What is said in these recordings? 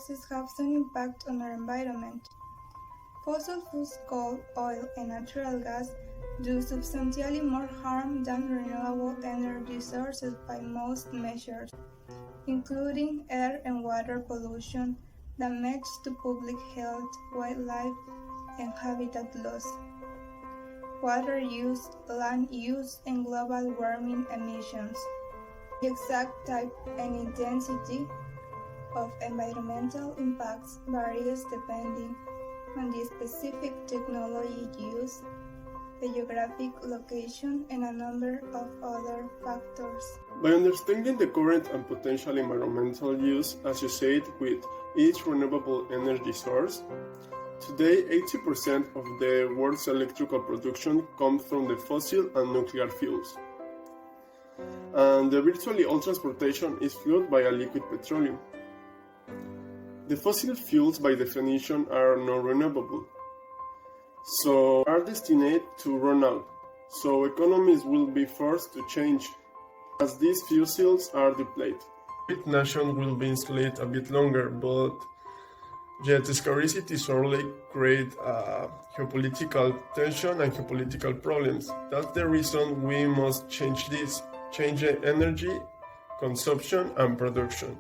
processes have some impact on our environment. Fossil fuels, coal, oil, and natural gas do substantially more harm than renewable energy sources by most measures, including air and water pollution, damage to public health, wildlife, and habitat loss, water use, land use, and global warming emissions. The exact type and intensity of environmental impacts varies depending on the specific technology used, the geographic location, and a number of other factors. By understanding the current and potential environmental use associated with each renewable energy source, today 80% of the world's electrical production comes from the fossil and nuclear fuels. And virtually all transportation is fueled by a liquid petroleum. The fossil fuels by definition are non-renewable, so are destined to run out, so economies will be forced to change as these fuels are depleted. Nations will be insulated a bit longer, but yet scarcity surely create geopolitical tension and geopolitical problems. That's the reason we must change this, change energy, consumption and production.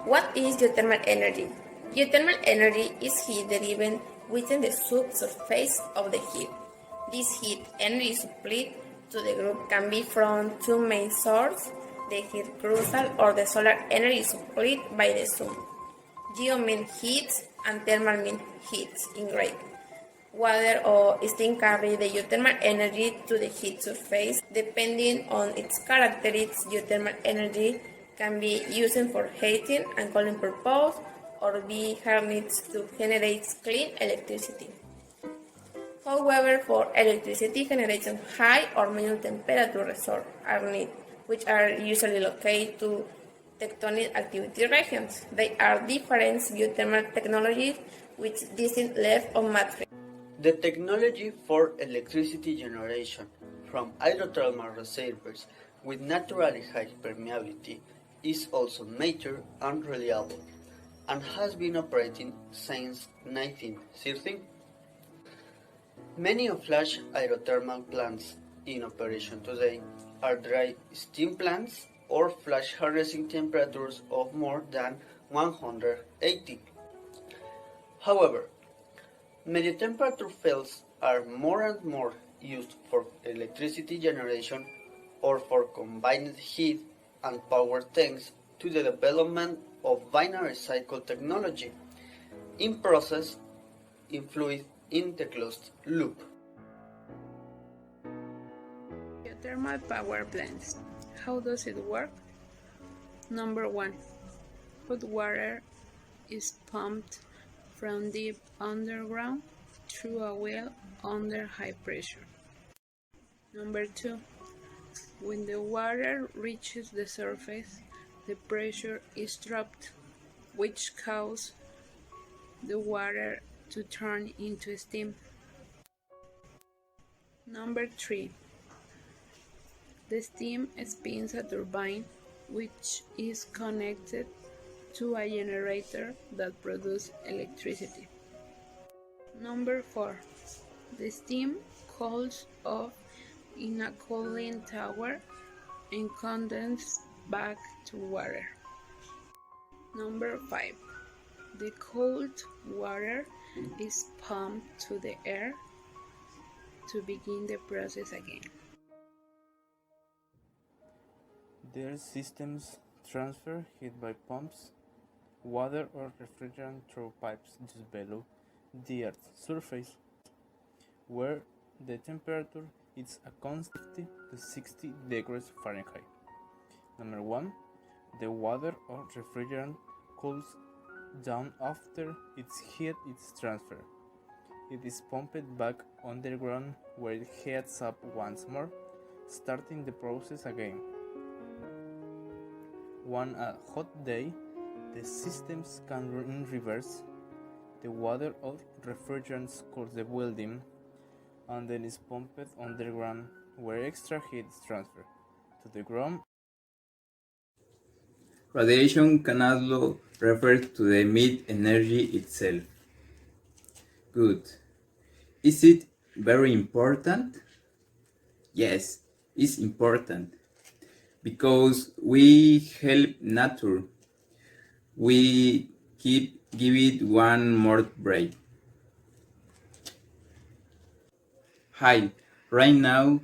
What is geothermal energy? Geothermal energy is heat derived within the subsurface of the heat. This heat energy supply to the group can be from two main sources, the heat crustal or the solar energy supplied by the sun. Geo means heat and thermal means heat in Greek. Water or steam carry the geothermal energy to the heat surface. Depending on its characteristics, geothermal energy can be used for heating and cooling purposes or be harnessed to generate clean electricity. However, for electricity generation, high or medium temperature reservoirs are needed, which are usually located to tectonic activity regions. They are different geothermal technologies with distinct levels of maturity. The technology for electricity generation from hydrothermal reservoirs with naturally high permeability is also mature and reliable, and has been operating since 1913. Many of large hydrothermal plants in operation today are dry steam plants or flash harnessing temperatures of more than 180. However, medium temperature fields are more and more used for electricity generation or for combined heat and power thanks to the development of binary cycle technology in process in fluid in the closed loop. Geothermal power plants. How does it work? Number 1. Hot water is pumped from deep underground through a well under high pressure. Number 2. When the water reaches the surface, the pressure is dropped, which causes the water to turn into steam. Number 3. The steam spins a turbine, which is connected to a generator that produces electricity. Number 4. The steam cools off in a cooling tower and condenses back to water. Number 5. The cooled water is pumped to the air to begin the process again. Their systems transfer heat by pumps, water or refrigerant through pipes just below the Earth's surface, where the temperature is a constant 50 to 60 degrees Fahrenheit. Number 1. The water or refrigerant cools down after its heat is transferred. It is pumped back underground where it heats up once more, starting the process again. On a hot day, the systems can run in reverse. The water or refrigerant cools the building and then is pumped underground where extra heat is transferred to the ground. Radiation can also refer to the emit energy itself. Good. Is it very important? Yes, it's important because we help nature. We give it one more break. Hi, right now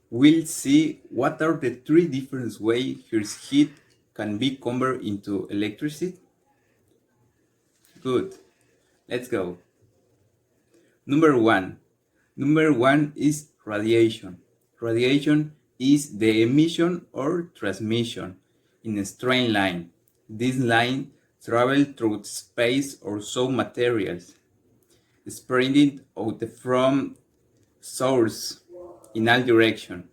we'll see what are the three different ways Earth's heat can be converted into electricity. Good, let's go. Number one. Number one is radiation. Radiation is the emission or transmission in a straight line. This line travels through space or some materials, spreading out from source in all directions.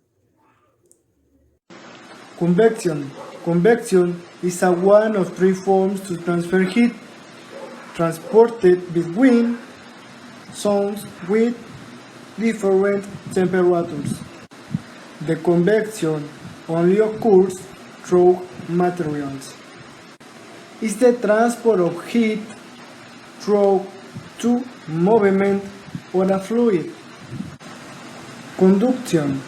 Convection. Convection is a one of three forms to transfer heat transported between zones with different temperatures. The convection only occurs through materials. It's the transport of heat through to movement or a fluid. Conduction.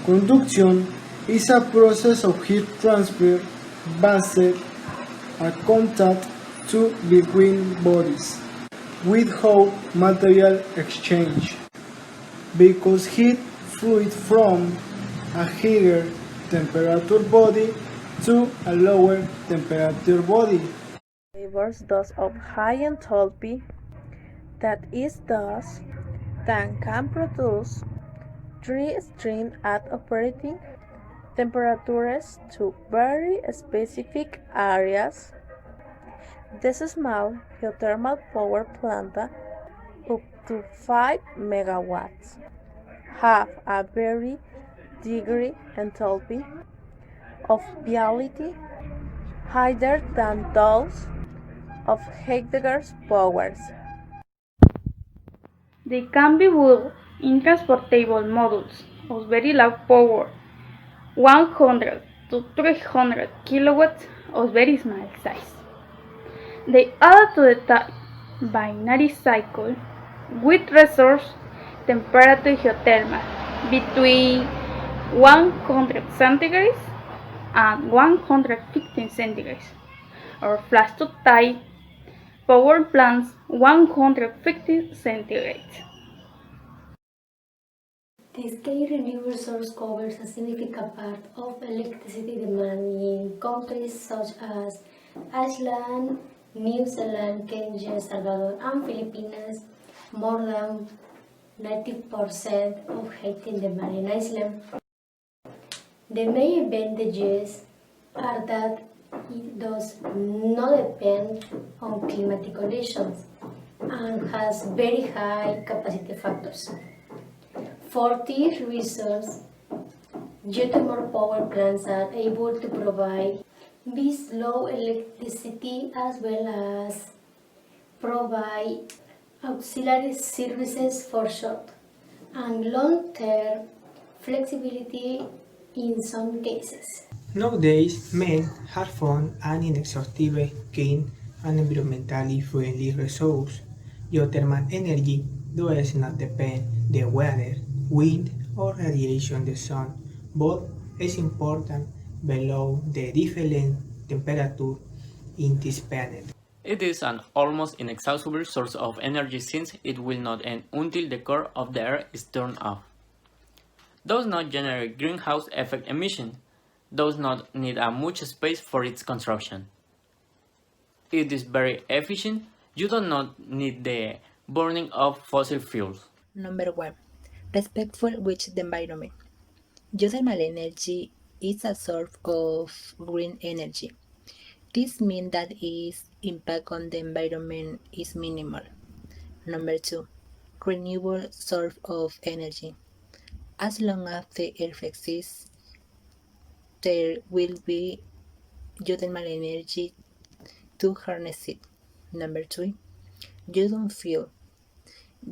Conduction is a process of heat transfer based on contact between bodies without material exchange, because heat fluid from a higher temperature body to a lower temperature body. Favors dose of high enthalpy, that is dust, that can produce three streams at operating temperatures to very specific areas. This small geothermal power plant, up to 5 megawatts, have a very degree enthalpy of viability higher than those of Heidegger's powers. They can be built in transportable modules of very low power, 100 to 300 kilowatts, of very small size. They add to the type binary cycle with resource temperature geothermal between 100 centigrades and 115 centigrades, or flash to type power plants 150 centigrades. The state renewable source covers a significant part of electricity demand in countries such as Iceland, New Zealand, Kenya, El Salvador, and Philippines. More than 90% of heating demand in Iceland. The main advantages are that it does not depend on climatic conditions and has very high capacity factors. For these reasons, geothermal power plants are able to provide this low electricity as well as provide auxiliary services for short and long-term flexibility in some cases. Nowadays, men have found an inexhaustible, clean, and environmentally friendly resource. Geothermal energy does not depend the weather, wind, or radiation the sun, but is important below the different temperature in this planet. It is an almost inexhaustible source of energy since it will not end until the core of the Earth is turned off. Does not generate greenhouse effect emission, does not need a much space for its construction. It is very efficient, you do not need the burning of fossil fuels. Number 1. Respectful with the environment. Geothermal energy is a source of green energy. This means that its impact on the environment is minimal. Number 2. Renewable source of energy. As long as the earth exists, there will be geothermal energy to harness it. Number 3. You don't feel,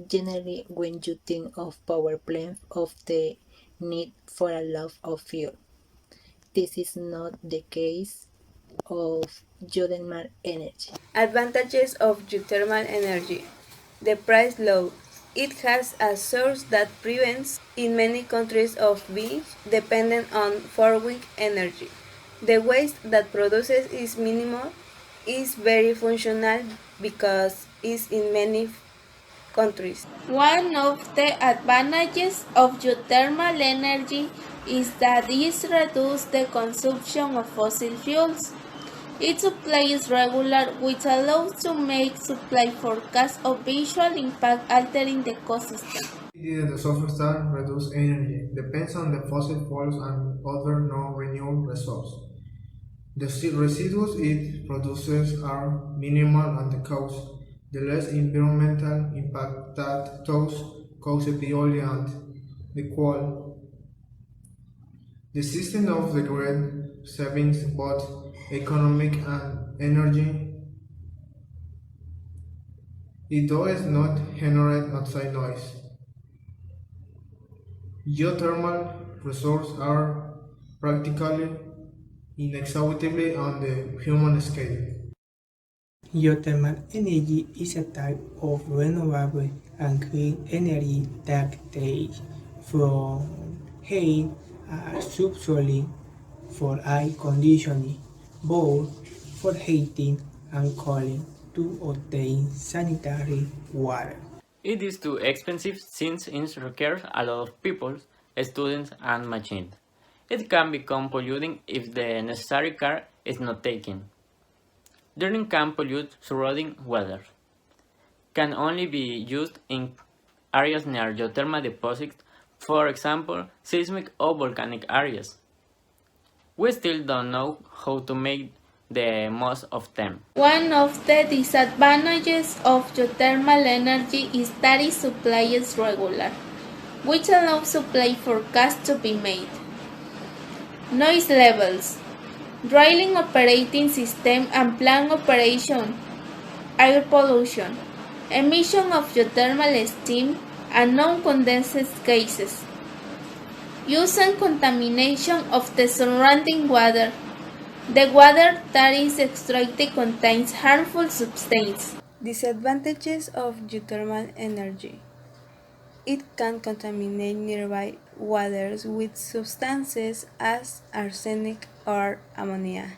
generally when you think of power plants, of the need for a lot of fuel. This is not the case of geothermal energy. Advantages of geothermal energy. The price low. It has a source that prevents in many countries of being dependent on foreign energy. The waste that produces is minimal, is very functional because it's in many countries. One of the advantages of geothermal energy is that it reduces the consumption of fossil fuels. Its supply is regular, which allows to make supply forecasts of visual impact altering the ecosystem. The source that reduce energy depends on the fossil fuels and other non-renewable resources. The residues it produces are minimal and the cost, the less environmental impact that those cause purely and the coal. The system of the grid savings both economic and energy. It does not generate outside noise. Geothermal resources are practically inexhaustible on the human scale. Geothermal energy is a type of renewable and clean energy that takes from heat and subsoil for air conditioning, both for heating and cooling to obtain sanitary water. It is too expensive since it requires a lot of people, students and machines. It can become polluting if the necessary care is not taken. Drilling can pollute surrounding water. Can only be used in areas near geothermal deposits, for example, seismic or volcanic areas. We still don't know how to make the most of them. One of the disadvantages of geothermal energy is that its supply is regular, which allows supply forecasts to be made. Noise levels, drilling operating system and plant operation, air pollution, emission of geothermal steam and non-condensed gases, use and contamination of the surrounding water. The water that is extracted contains harmful substances. Disadvantages of geothermal energy. It can contaminate nearby waters with substances as arsenic or ammonia.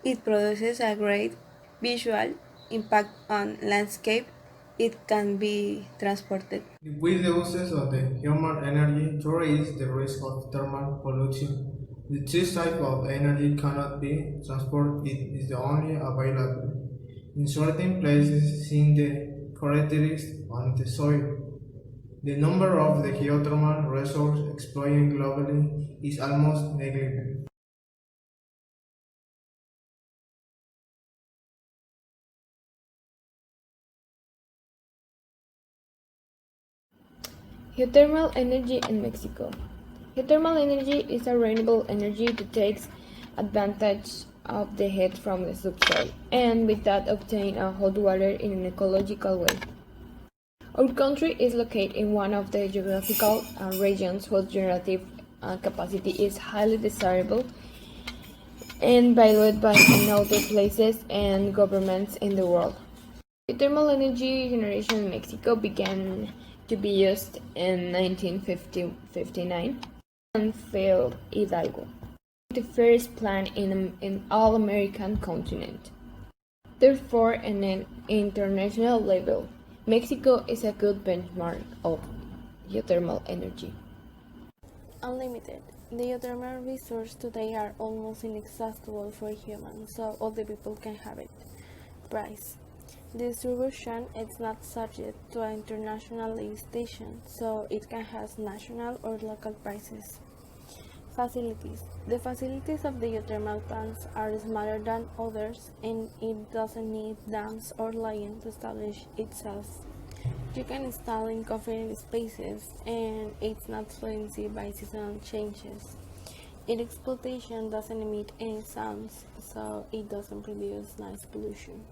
It produces a great visual impact on landscape. It can be transported. With the uses of the human energy to raise the risk of thermal pollution. This type of energy cannot be transported, it is the only available in certain places in the characteristics on the soil. The number of the geothermal resources exploited globally is almost negligible. Geothermal energy in Mexico. Geothermal energy is a renewable energy that takes advantage of the heat from the subsoil and with that obtain a hot water in an ecological way. Our country is located in one of the geographical regions whose generative capacity is highly desirable and valued by other places and governments in the world. Geothermal energy generation in Mexico began to be used in 1959 and failed Hidalgo, the first plant in all American continent. Therefore, on an international level, Mexico is a good benchmark of geothermal energy. Unlimited. The geothermal resources today are almost inexhaustible for humans, so all the people can have it. Price. The distribution is not subject to an international limitation, so it can have national or local prices. Facilities. The facilities of the geothermal plants are smaller than others, and it doesn't need dams or land to establish itself. You can install in confined spaces, and it's not influenced by seasonal changes. Its exploitation doesn't emit any sounds, so it doesn't produce noise pollution.